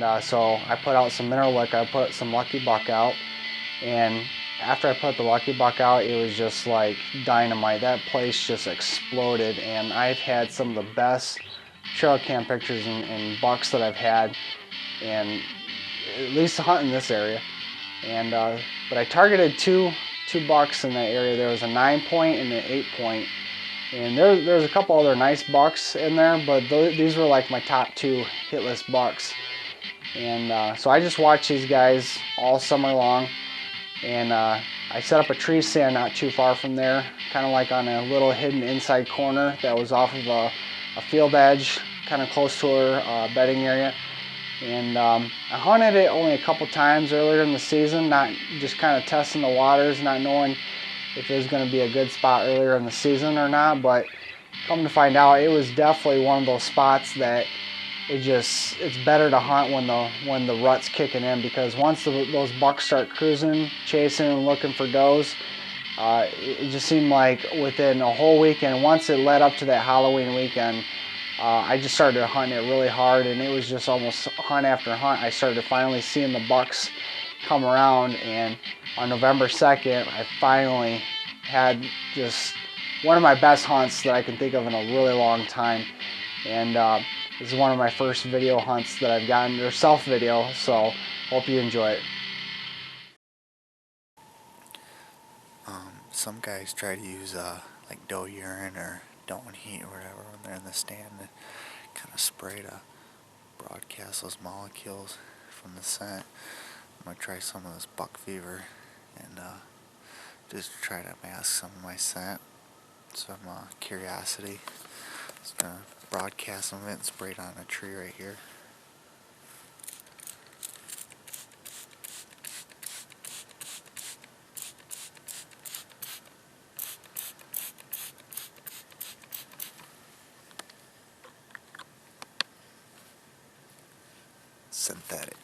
and so I put out some mineral liquor. I put some Lucky Buck out, and after I put the Lucky Buck out, it was just like dynamite. That place just exploded, and I've had some of the best trail cam pictures and bucks that I've had, and at least hunting this area. And but I targeted two bucks in that area. There was a 9-point and an 8-point, and there's a couple other nice bucks in there, but these were like my top 2 hitless bucks. And so I just watched these guys all summer long, and I set up a tree stand not too far from there, kind of like on a little hidden inside corner that was off of a field edge, kind of close to our bedding area. And I hunted it only a couple times earlier in the season, not just kind of testing the waters, not knowing if it was going to be a good spot earlier in the season or not. But come to find out, it was definitely one of those spots that it's better to hunt when the rut's kicking in, because once those bucks start cruising, chasing, and looking for does, it just seemed like within a whole weekend, once it led up to that Halloween weekend, I just started hunting it really hard, and it was just almost hunt after hunt. I started finally seeing the bucks come around, and on November 2nd, I finally had just one of my best hunts that I can think of in a really long time. And this is one of my first video hunts that I've gotten, or self-video, so hope you enjoy it. Some guys try to use like doe urine or don't heat or whatever when they're in the stand to kind of spray to broadcast those molecules from the scent. I'm going to try some of this buck fever and just try to mask some of my scent, some curiosity. Just going to broadcast some of it and spray it on a tree right here. Synthetic.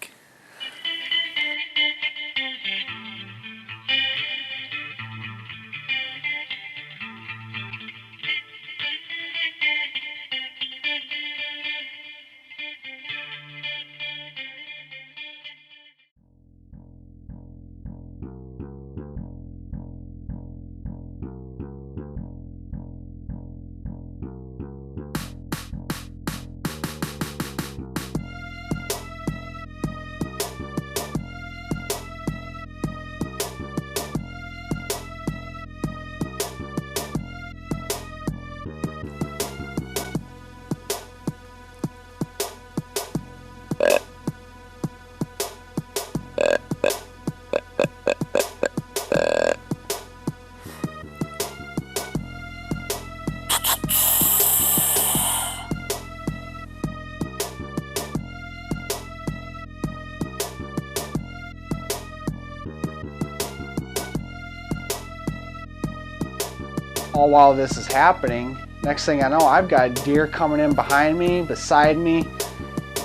All while this is happening, next thing I know, I've got deer coming in behind me, beside me.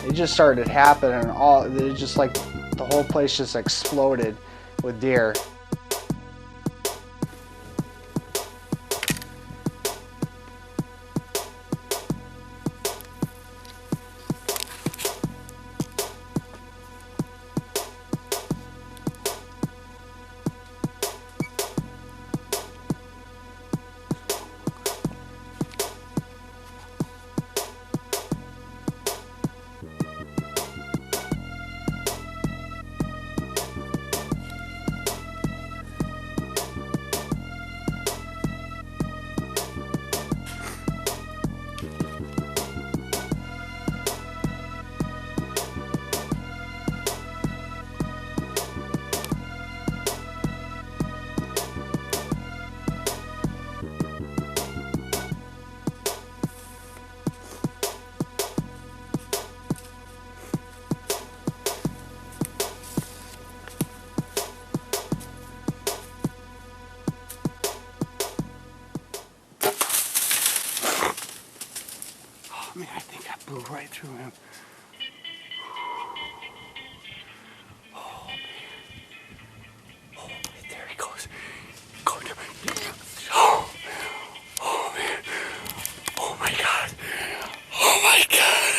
It just started happening. It just like the whole place just exploded with deer. Man, I think I blew right through him. Oh, man. Oh, man. There he goes. Going to... Oh, oh, man. Oh, my God. Oh, my God.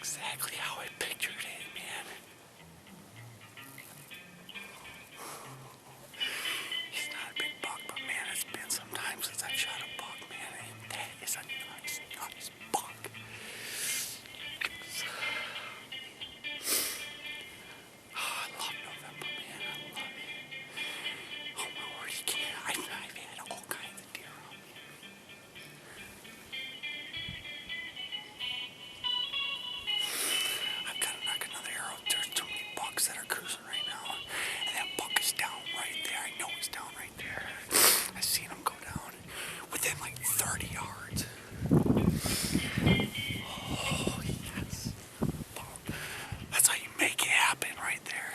exactly how I pictured it, man. He's not a big buck, but man, it's been some time since I've shot a buck, man. And that is a nice, nice buck. Oh, I love November, man. I love it. Oh my word, you can't. I've had all kinds of deer on me. I've got to knock another arrow. There's too many bucks that are cruising right now. And that buck is down right there. I know he's down right there. I've seen him go down within like 30 yards. Oh, yes. That's how you make it happen right there.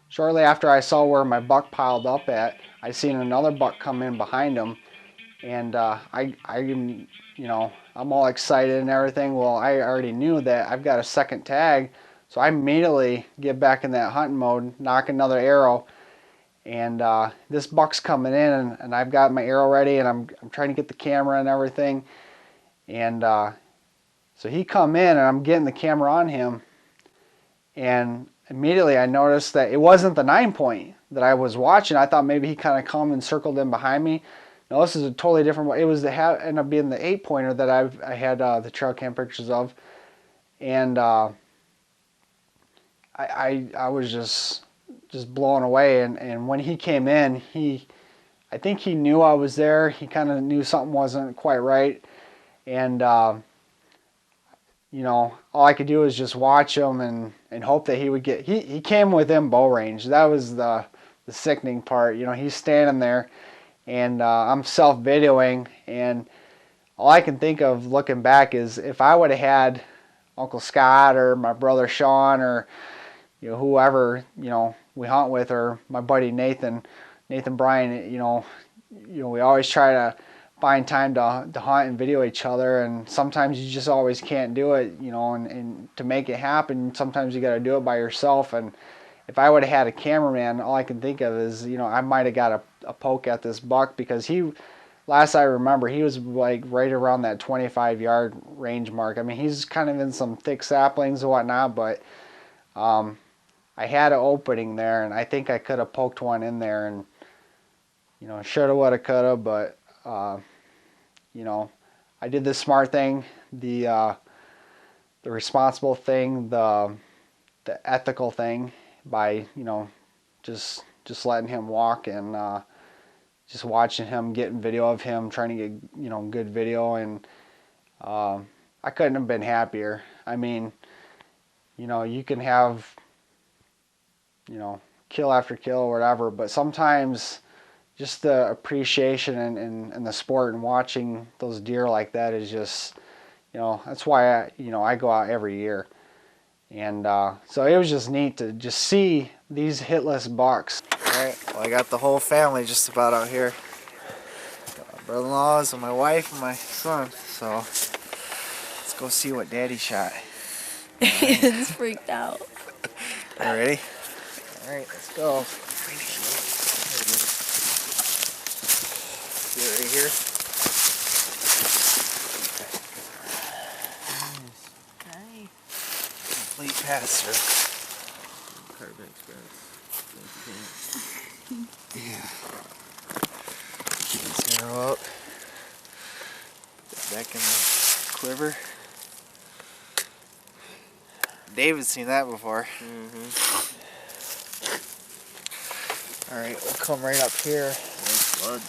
Shortly after I saw where my buck piled up at, I seen another buck come in behind him, and I'm all excited and everything. Well, I already knew that I've got a second tag, so I immediately get back in that hunting mode, knock another arrow, and this buck's coming in, and I've got my arrow ready, and I'm trying to get the camera and everything, and so he come in, and I'm getting the camera on him, and immediately I noticed that it wasn't the 9-point that I was watching. I thought maybe he kind of come and circled in behind me. No, this is a totally different one. It was ended up being the 8-pointer that I had the trail cam pictures of, and I was just blown away. And when he came in, I think he knew I was there. He kind of knew something wasn't quite right, and all I could do was just watch him and hope that he would get. He came within bow range. That was the sickening part. He's standing there, and I'm self-videoing, and all I can think of looking back is if I would have had Uncle Scott or my brother Sean or whoever we hunt with, or my buddy Nathan Bryan. We always try to find time to hunt and video each other, and sometimes you just always can't do it, and to make it happen, sometimes you got to do it by yourself. And if I would have had a cameraman, all I can think of is, I might have got a poke at this buck, because last I remember, he was like right around that 25-yard range mark. I mean, he's kind of in some thick saplings and whatnot, but I had an opening there, and I think I could have poked one in there, and shoulda, woulda, coulda, but I did the smart thing, the responsible thing, the ethical thing, by just letting him walk, and just watching him, getting video of him, trying to get good video, and I couldn't have been happier. I mean, you can have kill after kill or whatever, but sometimes just the appreciation and the sport and watching those deer like that is just, that's why I go out every year. And so it was just neat to just see these hitless bucks. Alright, well, I got the whole family just about out here. Got my brother-in-laws and my wife and my son. So let's go see what Daddy shot. It's freaked out. You ready? Alright, let's go. See it right here? Nice. Complete pass through. Yeah. Keep this arrow up. Put it back in the quiver. David's seen that before. Alright, we'll come right up here. There's blood.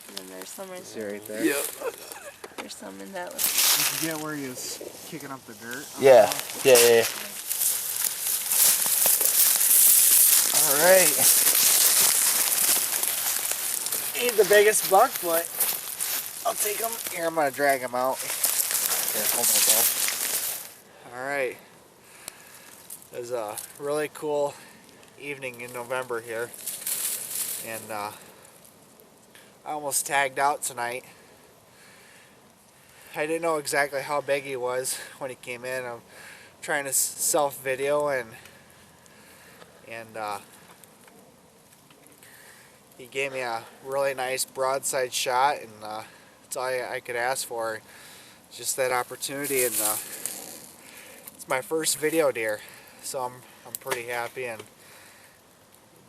And then there's some in See right there? Yep. There's some in that one. Did you get where he was kicking up the dirt? Yeah. Yeah. Alright. Ain't the biggest buck, but I'll take him. Here, I'm gonna drag him out. Here, hold my bow. Alright. It was a really cool evening in November here. And I almost tagged out tonight. I didn't know exactly how big he was when he came in. I'm trying to self-video, and he gave me a really nice broadside shot, and that's all I could ask for. Just that opportunity, and it's my first video deer, so I'm pretty happy, and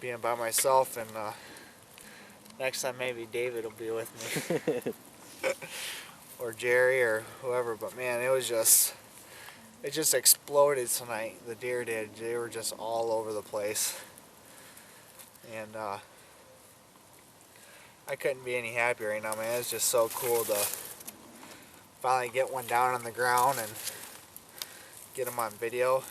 being by myself, and next time maybe David will be with me. Or Jerry or whoever, but man, it just exploded tonight. The deer did. They were just all over the place, and I couldn't be any happier right now, man. It's just so cool to finally get one down on the ground and get him on video.